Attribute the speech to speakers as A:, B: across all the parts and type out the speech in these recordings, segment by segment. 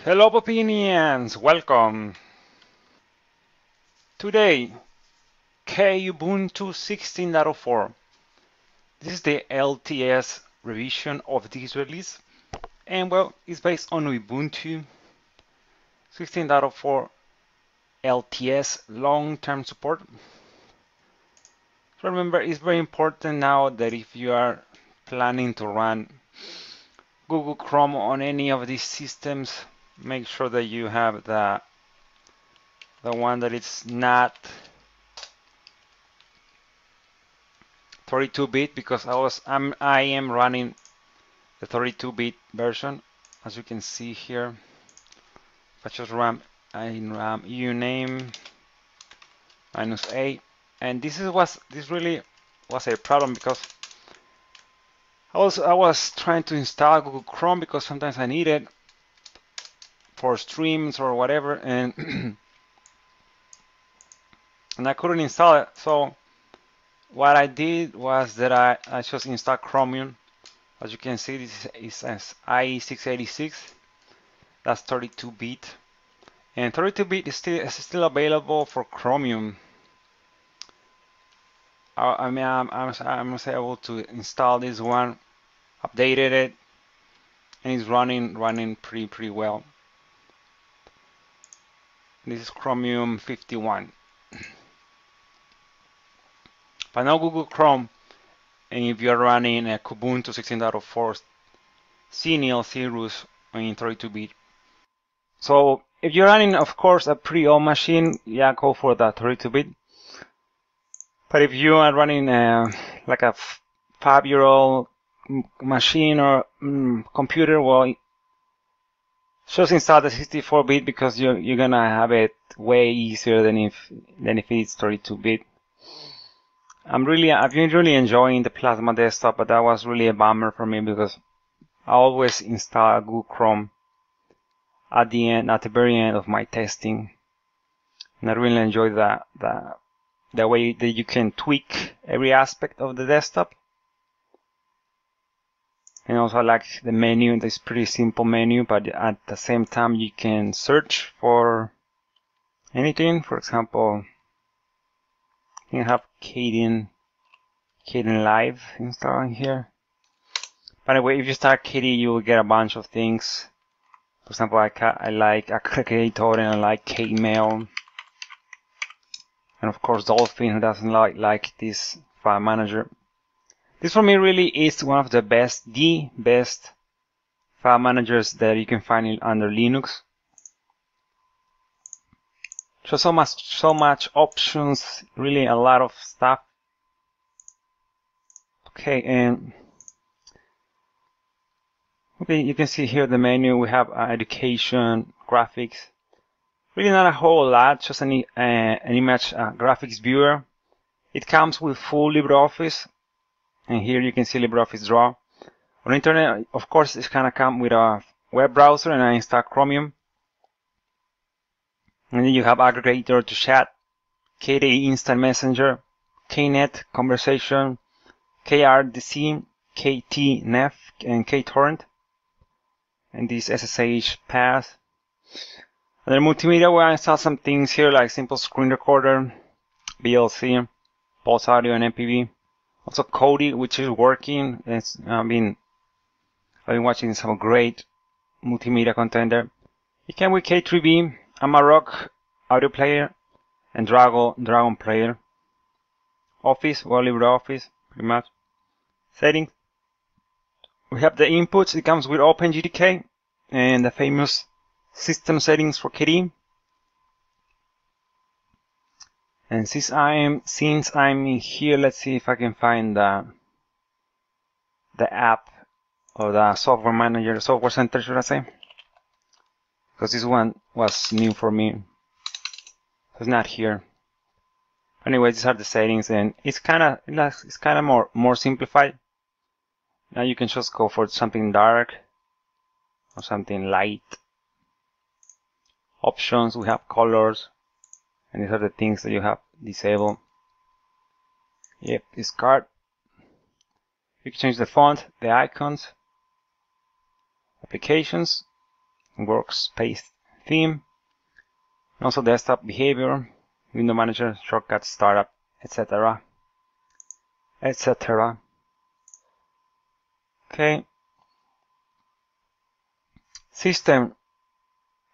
A: Hello opinions, welcome. Today, Kubuntu 16.04. This is the LTS revision of this release, and well, it's based on Ubuntu 16.04 LTS long-term support. So remember, it's very important now that if you are planning to run Google Chrome on any of these systems, make sure that you have the one that it's not 32-bit, because I am running the 32-bit version, as you can see here. If I just RAM uname -8, and this really was a problem, because I was trying to install Google Chrome because sometimes I need it for streams or whatever, and and I couldn't install it. So what I did was that I just installed Chromium. As you can see, this is IE686. That's 32-bit, and 32-bit is still available for Chromium. I mean, I'm able to install this one, updated it, and it's running pretty well. This is Chromium 51. But now Google Chrome, and if you're running a Kubuntu 16.04 CNL Cirrus in 32-bit. So if you're running, of course, a pre-owned machine, yeah, go for the 32-bit. But if you are running like a 5-year-old machine or computer, well, just install the 64-bit, because you're gonna have it way easier than if it's 32-bit. I've been really enjoying the Plasma desktop, but that was really a bummer for me, because I always install Google Chrome at the very end of my testing, and I really enjoy the way that you can tweak every aspect of the desktop. And also I like the menu. This pretty simple menu, but at the same time you can search for anything. For example, you have KDE Live installed here. By the way, if you start KDE, you will get a bunch of things. For example, I like Aggregator, and I like Kmail, and of course Dolphin, who doesn't like this file manager. This for me really is one of the best file managers that you can find under Linux. So much options, really a lot of stuff. Okay, and okay, you can see here the menu. We have education, graphics. Really not a whole lot, just an image graphics viewer. It comes with full LibreOffice, and here you can see LibreOffice Draw. On internet, of course, it's gonna come with a web browser, and I install Chromium. And then you have Aggregator to chat, KDE Instant Messenger, KNet Conversation, KRDC, KTNF, and KTorrent, and this SSH path. And then multimedia, where I install some things here like Simple Screen Recorder, VLC, Pulse Audio, and MPV. Also KDE, which is working. I've been watching some great multimedia content there. You can with K3B, Amarok audio player, and Dragon player. Office, well, LibreOffice, pretty much. Settings. We have the inputs. It comes with OpenGDK and the famous system settings for KDE. And since I'm in here, let's see if I can find the app, or the software manager, software center, should I say? Because this one was new for me. So it's not here. Anyway, these are the settings, and it's kind of more simplified. Now you can just go for something dark or something light. Options, we have colors, and these are the things that you have disabled. Yep, discard. You can change the font, the icons, applications. workspace theme, and also desktop behavior, window manager, shortcut, startup, etc. etc. Okay. System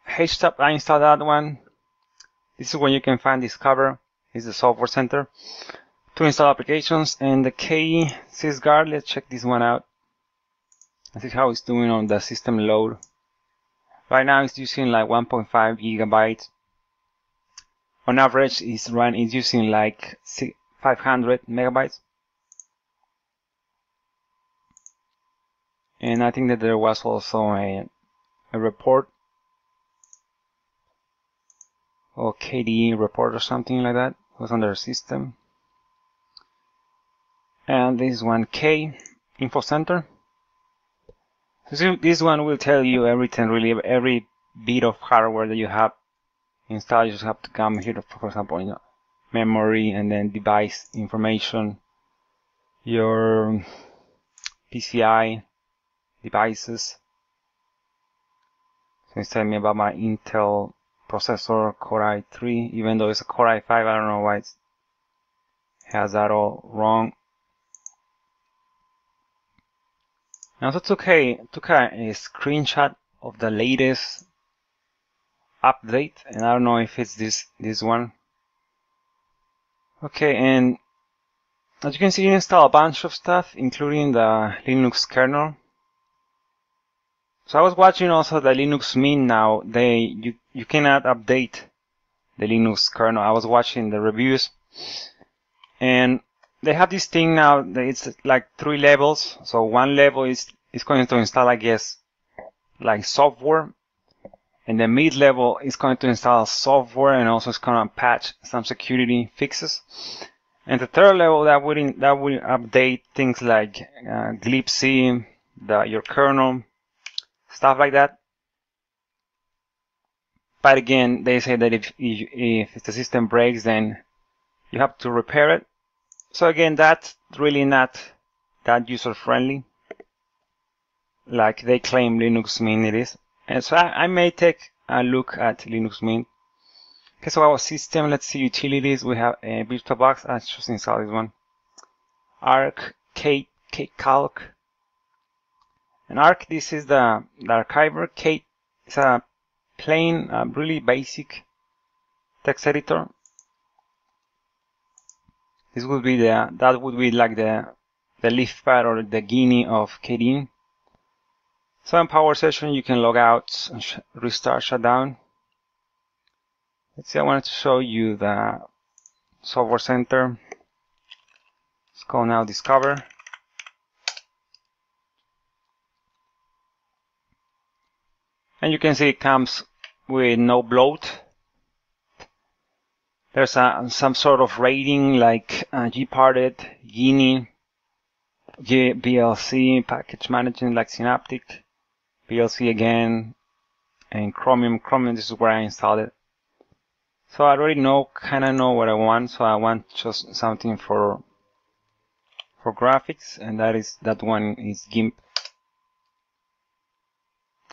A: HTAP, I installed that one. This is where you can find Discover. It's the software center to install applications. And the KDE sysguard, let's check this one out. Let's see how it's doing on the system load. Right now it's using like 1.5 gigabytes. On average, it's using like 500 megabytes. And I think that there was also a report, or KDE report or something like that. It was on their system. And this one, K Info Center. So this one will tell you everything, really, every bit of hardware that you have installed. You just have to come here, for example, memory, and then device information, your PCI devices. So it's telling me about my Intel processor, Core i3, even though it's a Core i5. I don't know why it has that all wrong. I also took a screenshot of the latest update, and I don't know if it's this one. Okay, and as you can see, you install a bunch of stuff, including the Linux kernel. So I was watching also the Linux Mint now. You cannot update the Linux kernel. I was watching the reviews, and they have this thing now that it's like 3 levels. So one level is going to install, I guess, like software, and the mid level is going to install software, and also it's going to patch some security fixes. And the third level that will update things like glibc, your kernel, stuff like that. But again, they say that if the system breaks, then you have to repair it. So again, that's really not that user friendly, like they claim Linux Mint it is. And so I may take a look at Linux Mint. Okay, so our system, let's see, utilities. We have a VirtualBox. I just install this one. Arc, Calc. And Arc, this is the archiver. Kate is a plain, really basic text editor. This would be that would be like the leaf pad or the guinea of KDE. So in power session, you can log out and restart, shut down. Let's see, I wanted to show you the software center. Let's go now Discover. And you can see it comes with no bloat. There's some sort of rating like gparted, Guinea, VLC, package management like Synaptic, VLC again, and Chromium. This is where I installed it. So I already kind of know what I want. So I want just something for graphics, and that one is GIMP.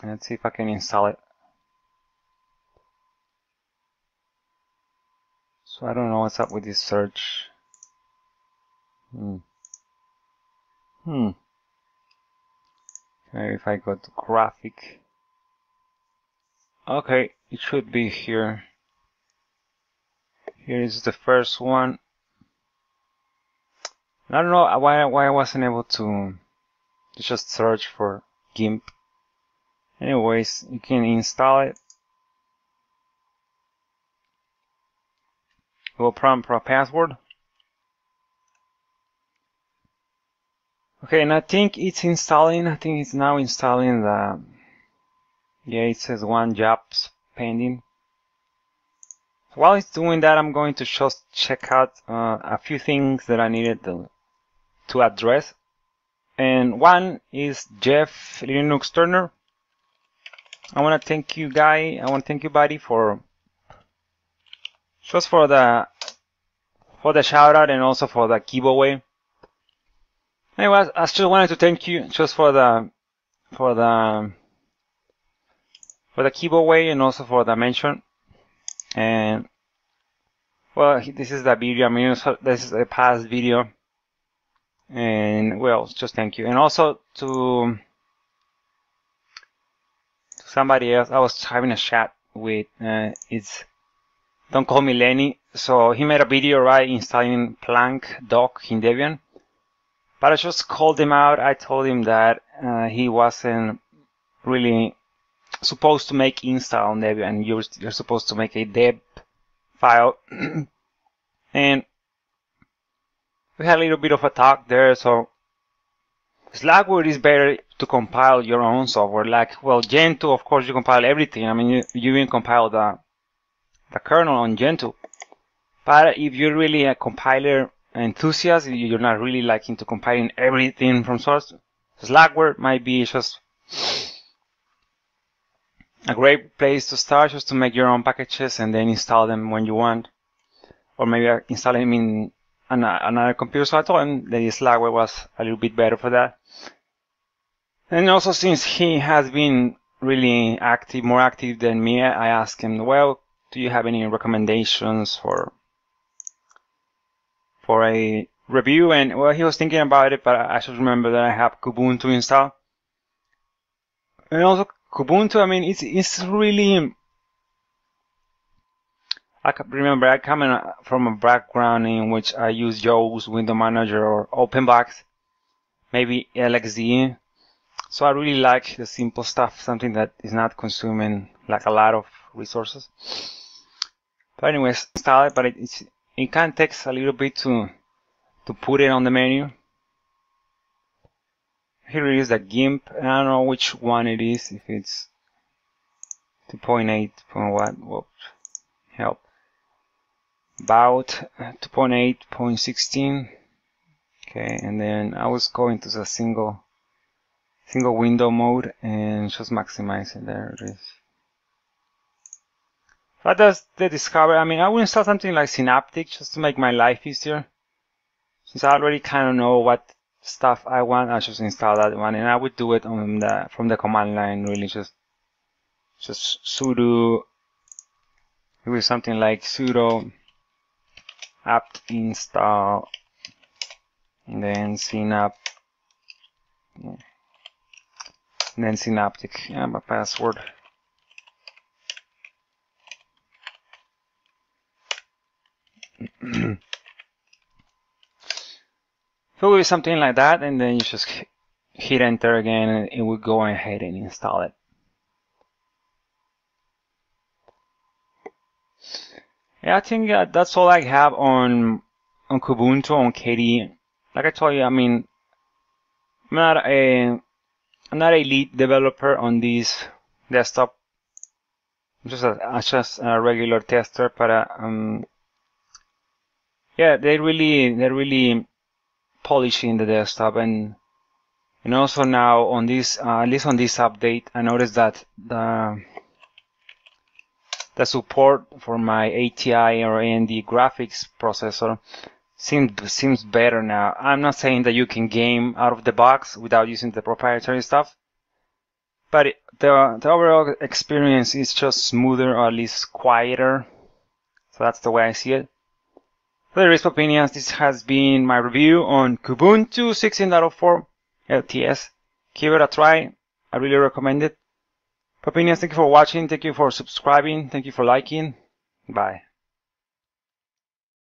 A: And let's see if I can install it. So I don't know what's up with this search. Maybe if I go to graphic. Okay, it should be here. Here is the first one. I don't know why I wasn't able to just search for GIMP. Anyways, you can install it. We'll prompt for a password. Okay, and I think it's installing. I think it's now installing the. Yeah, it says 1 jobs pending. While it's doing that, I'm going to just check out a few things that I needed to address. And one is Jeff Linux Turner. I want to thank you, guy. I want to thank you, buddy, for the shout out and also for the giveaway. Anyways, I just wanted to thank you just for the for the keyboard way and also for dimension. And well, this is the video. I mean, this is a past video. And well, just thank you. And also to somebody else, I was having a chat with, it's Don't Call Me Lenny. So he made a video, right, installing Plank doc in Debian. But I just called him out. I told him that he wasn't really supposed to make install on Debian. You're supposed to make a deb file. And we had a little bit of a talk there. So Slackware is better to compile your own software. Like, well, Gentoo, of course, you compile everything. I mean, you even compile the kernel on Gentoo. But if you're really a compiler enthusiast, you're not really liking to compiling everything from source, Slackware might be just a great place to start, just to make your own packages and then install them when you want. Or maybe install them in another computer. So I told him that Slackware was a little bit better for that. And also, since he has been really active, more active than me, I asked him, well, do you have any recommendations for a review? And well, he was thinking about it, but I should remember that I have Kubuntu installed. And also Kubuntu, I mean, it's really, I remember I come from a background in which I use JAWS, Window Manager, or OpenBox, maybe LXDE. So I really like the simple stuff, something that is not consuming like a lot of resources. But anyways, install it, but it kind of takes a little bit to put it on the menu. Here it is, the GIMP. I don't know which one it is, if it's 2.8, what? Whoop, help. About 2.8.16. Okay, and then I was going to the single window mode and just maximize it. There it is. That does the discover. I mean, I will install something like Synaptic just to make my life easier. Since I already kind of know what stuff I want, I just install that one, and I would do it on from the command line. Really, just sudo. It was something like sudo apt install, and then synaptic. And then Synaptic. Yeah, my password. So it will be something like that, and then you just hit enter again, and it will go ahead and install it. Yeah, I think that's all I have on Kubuntu, on KDE. Like I told you, I mean, I'm not a lead developer on this desktop. I'm just a regular tester, but yeah, they're really polishing the desktop, and also now on this, at least on this update, I noticed that the support for my ATI or AMD graphics processor seems better now. I'm not saying that you can game out of the box without using the proprietary stuff, but the overall experience is just smoother, or at least quieter. So that's the way I see it. For the rest of opinions, this has been my review on Kubuntu 16.04 LTS. Give it a try. I really recommend it. For opinions, thank you for watching. Thank you for subscribing. Thank you for liking. Bye.